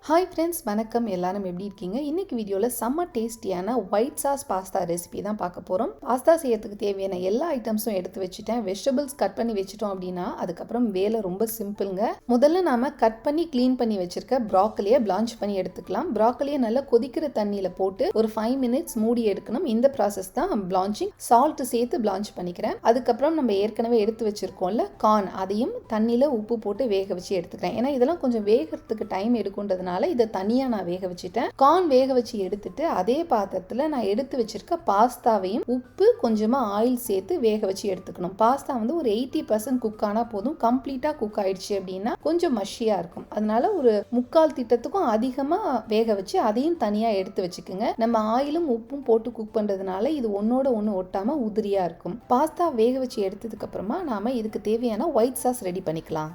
Hi friends, வணக்கம். எல்லாரும் எப்படி இருக்கீங்க? இன்னைக்கு வீடியோவில் செம்ம டேஸ்டியான ஒயிட் சாஸ் பாஸ்தா ரெசிபி தான் பார்க்க போகிறோம். பாஸ்தா செய்யறதுக்கு தேவையான எல்லா ஐட்டம்ஸும் எடுத்து வச்சுட்டேன். வெஜிடபிள்ஸ் கட் பண்ணி வச்சுட்டோம் அப்படின்னா அதுக்கப்புறம் வேலை ரொம்ப சிம்பிளுங்க. முதல்ல நாம கட் பண்ணி க்ளீன் பண்ணி வச்சிருக்க ப்ராக்கலியை பிளான்ச் பண்ணி எடுத்துக்கலாம். ப்ராக்கலியை நல்லா கொதிக்கிற தண்ணியில் போட்டு ஒரு 5 minutes மூடி எடுக்கணும். இந்த ப்ராசஸ் தான் பிளான்ச்சிங். சால்ட் சேர்த்து பிளான்ச் பண்ணிக்கிறேன். அதுக்கப்புறம் நம்ம ஏற்கனவே எடுத்து வச்சிருக்கோம்ல கார்ன், அதையும் தண்ணியில் உப்பு போட்டு வேக வச்சு எடுத்துக்கிறேன். ஏன்னா இதெல்லாம் கொஞ்சம் வேகிறதுக்கு டைம் எடுக்குன்றதுனால இதை தனியா நான் வேக வச்சுட்டேன். கார்ன் வேக வச்சு எடுத்துட்டு அதே பாத்திரத்துல நான் எடுத்து வச்சிருக்க பாஸ்தாவையும் உப்பு கொஞ்சமா ஆயில் சேர்த்து வேக வச்சு எடுத்துக்கணும். பாஸ்தா வந்து ஒரு 80% குக் ஆனா போதும். கம்ப்ளீட்டா குக் ஆயிடுச்சு அப்படின்னா கொஞ்சம் மஷியா இருக்கும். அதனால ஒரு 3/4 திட்டத்துக்கும் அதிகமா வேக வச்சு அதையும் தனியா எடுத்து வச்சுக்கோங்க. நம்ம ஆயிலும் உப்பும் போட்டு குக் பண்றதுனால இது ஒன்னோட ஒன்னு ஒட்டாம உதிரியா இருக்கும். பாஸ்தா வேக வச்சு எடுத்ததுக்கு அப்புறமா நாம இதுக்கு தேவையான ஒயிட் சாஸ் ரெடி பண்ணிக்கலாம்.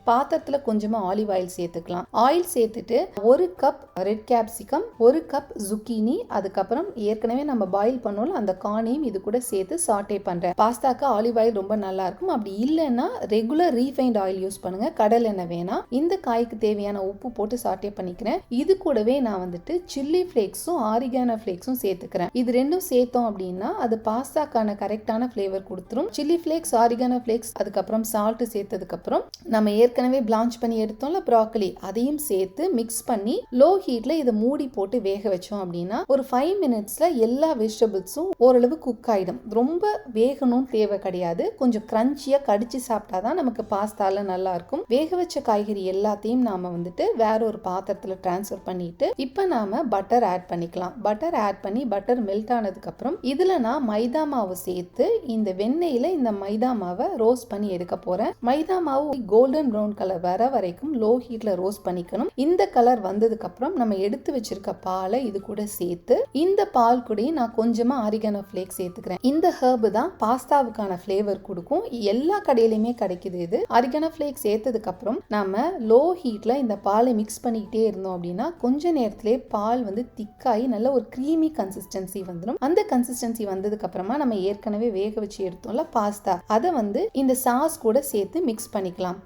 பாத்திரத்துல கொஞ்சமா ஆலிவ் ஆயில் சேர்த்துக்கலாம். ஆயில் சேர்த்துட்டு 1 cup red capsicum, 1 cup zucchini, அதுக்கப்புறம் ஏற்கனவே நம்ம பாயில் பண்ணோம்ல அந்த கார்னையும் இது கூட சேர்த்து சாட்டே பண்றேன். பாஸ்தாக்கு ஆலிவ் ஆயில் ரொம்ப நல்லா இருக்கும். அப்படி இல்லைன்னா ரெகுலர் ரீஃபைண்ட் ஆயில் யூஸ் பண்ணுங்க. கடல் எண்ணெய் வேணாம். இந்த காய்க்கு தேவையான உப்பு போட்டு சாட்டே பண்ணிக்கிறேன். இது கூடவே நான் வந்துட்டு சில்லி ஃபிளேக்ஸும் ஆரிகானோ ஃபிளேக்ஸும் சேர்த்துக்கிறேன். இது ரெண்டும் சேர்த்தோம் அப்படின்னா அது பாஸ்தாக்கான கரெக்டான ஃபிளேவர் கொடுத்துரும். சில்லி ஃபிளேக்ஸ், ஆரிகானோ ஃபிளேக்ஸ், அதுக்கப்புறம் சால்ட் சேர்த்ததுக்கு அப்புறம் நம்ம ஏற்கனவே பிளான்ச் பண்ணி எடுத்தோம்ல ப்ராக்கலி, அதையும் சேர்த்து மிக்ஸ் பண்ணி லோ ஹீட்ல இதை மூடி போட்டு வேக வச்சோம் அப்படின்னா ஒரு 5 minutesல எல்லா வெஜிடபிள்ஸும் ஓரளவு குக் ஆயிடும். ரொம்ப வேகணும் தேவை கிடையாது. கொஞ்சம் கிரன்ச்சியா கடிச்சு சாப்பிட்டாதான் நமக்கு பாஸ்தால நல்லா இருக்கும். வேக வச்ச காய்கறி எல்லாத்தையும் நாம வந்துட்டு வேற ஒரு பாத்திரத்துல டிரான்ஸ்ஃபர் பண்ணிட்டு இப்ப நாம பட்டர் ஆட் பண்ணிக்கலாம். பட்டர் ஆட் பண்ணி பட்டர் மெல்ட் ஆனதுக்கு அப்புறம் இதுல நான் மைதா மாவு சேர்த்து இந்த வெண்ணெயில இந்த மைதா மாவை ரோஸ்ட் பண்ணி எடுக்க போறேன். மைதா மாவு கோல்டன் ப்ரௌன் கலர் வர வரைக்கும் லோ ஹீட்ல ரோஸ்ட் பண்ணிக்கணும். இந்த கலர் வந்ததுக்கு அப்புறம் நம்ம எடுத்து வச்சிருக்க பாலை இது கூட சேர்த்து இந்த பால் கூட நான் கொஞ்சமா ஆரிகானோ ஃபிளேக்ஸ் சேர்த்துக்கிறேன். இந்த ஹர்ப் தான் பாஸ்தாவுக்கான ஃபிளேவர் கொடுக்கும். எல்லா கடையிலுமே கிடைக்குது இது. ஆரிகானோ ஃபிளேக்ஸ் சேர்த்ததுக்கு அப்புறம் நாம லோ ஹீட்ல இந்த பாலை மிக்ஸ் பண்ணிக்கிட்டே இருந்தோம் அப்படின்னா கொஞ்ச நேரத்திலே பால் வந்து திக்காயி நல்ல ஒரு கிரீமி கன்சிஸ்டன்சி வந்துடும். அந்த கன்சிஸ்டன்சி வந்ததுக்கு அப்புறமா நம்ம ஏற்கனவே வேக வச்சு எடுத்தோம்ல பாஸ்தா, அதை வந்து இந்த சாஸ் கூட சேர்த்து மிக்ஸ் பண்ணிக்கலாம்.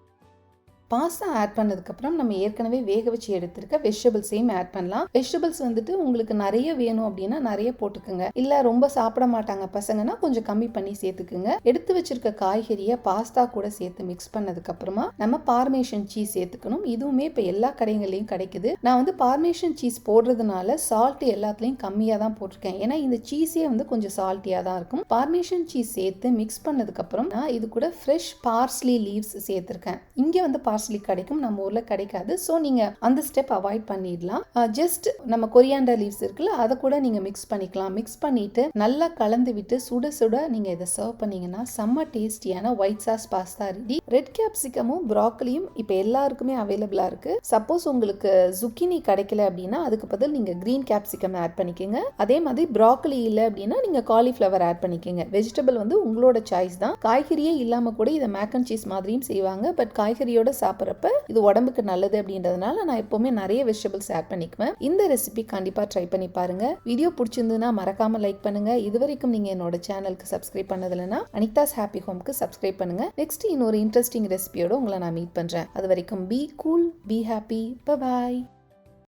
பாஸ்தா ஆட் பண்ணதுக்கப்புறம் நம்ம ஏற்கனவே வேக வச்சு எடுத்திருக்க வெஜிடபிள்ஸையும் ஆட் பண்ணலாம். வெஜிடபிள்ஸ் வந்துட்டு உங்களுக்கு நிறைய வேணும் அப்படின்னா நிறைய போட்டுக்குங்க. இல்லை ரொம்ப சாப்பிட மாட்டாங்க பசங்கன்னா கொஞ்சம் கம்மி பண்ணி சேர்த்துக்குங்க. எடுத்து வச்சிருக்க காய்கறியை பாஸ்தா கூட சேர்த்து மிக்ஸ் பண்ணதுக்கப்புறமா நம்ம பார்மேசன் சீஸ் சேர்த்துக்கணும். இதுவுமே இப்போ எல்லா கடைகள்லையும் கிடைக்குது. நான் வந்து பார்மேசன் சீஸ் போடுறதுனால சால்ட் எல்லாத்துலேயும் கம்மியாக தான் போட்டிருக்கேன். ஏன்னா இந்த சீஸே வந்து கொஞ்சம் சால்ட்டியாக தான் இருக்கும். பார்மேசன் சீஸ் சேர்த்து மிக்ஸ் பண்ணதுக்கப்புறம் நான் இது கூட ஃப்ரெஷ் பார்ஸ்லி லீவ்ஸ் சேர்த்துருக்கேன். இங்கே வந்து கிடைக்கும், நம்ம ஊர்ல கிடைக்காது. சோ நீங்க அந்த ஸ்டெப் அவாய்ட் பண்ணிடலாம். ஜஸ்ட் நம்ம கொரியாண்டர் லீவ்ஸ் இருக்குல்ல, அதை கூட நீங்க மிக்ஸ் பண்ணிக்கலாம். மிக்ஸ் பண்ணிட்டு நல்லா கலந்து விட்டு சுட சுட நீங்க இதை சர்வ் பண்ணீங்கன்னா செம்ம டேஸ்டியான white sauce pasta ready. Red கேப்சிகமும் ப்ராக்கலியும் இப்போ எல்லாருக்குமே அவைலபிளா இருக்கு. சப்போஸ் உங்களுக்கு zucchini கிடைக்கல அப்படின்னா அதுக்கு பதில் நீங்க கிரீன் கேப்சிகம் ஆட் பண்ணிக்கோங்க. அதே மாதிரி ப்ராக்கலி இல்லை அப்படின்னா நீங்க காலிஃபிளவர் ஆட் பண்ணிக்கோங்க. வெஜிடபிள் வந்து உங்களோட சாய்ஸ் தான். காய்கறியே இல்லாம கூட இதை மேக் அண்ட் சீஸ் மாதிரியும் செய்வாங்க. பட் காய்கறியோட சாப்பிட்றப்ப இது உடம்புக்கு நல்லது அப்படின்றதுனால நான் எப்பவுமே நிறைய வெஜிடபிள்ஸ் ஆட் பண்ணிக்குவேன். இந்த ரெசிபி கண்டிப்பா ட்ரை பண்ணி பாருங்க. வீடியோ பிடிச்சிருந்ததுன்னா மறக்காம லைக் பண்ணுங்க. இதுவரைக்கும் நீங்க என்னோட சேனலுக்கு சப்ஸ்கிரைப் பண்ணதில்லைன்னா அனிதாஸ் ஹாப்பி ஹோம்க்கு சப்ஸ்கிரைப் பண்ணுங்க. நெக்ஸ்ட் இன்னொரு இன்ட்ரெஸ்டிங் ரெசிபியோட உங்களை நான் மீட் பண்றேன். அது வரைக்கும் be cool, be happy, bye bye.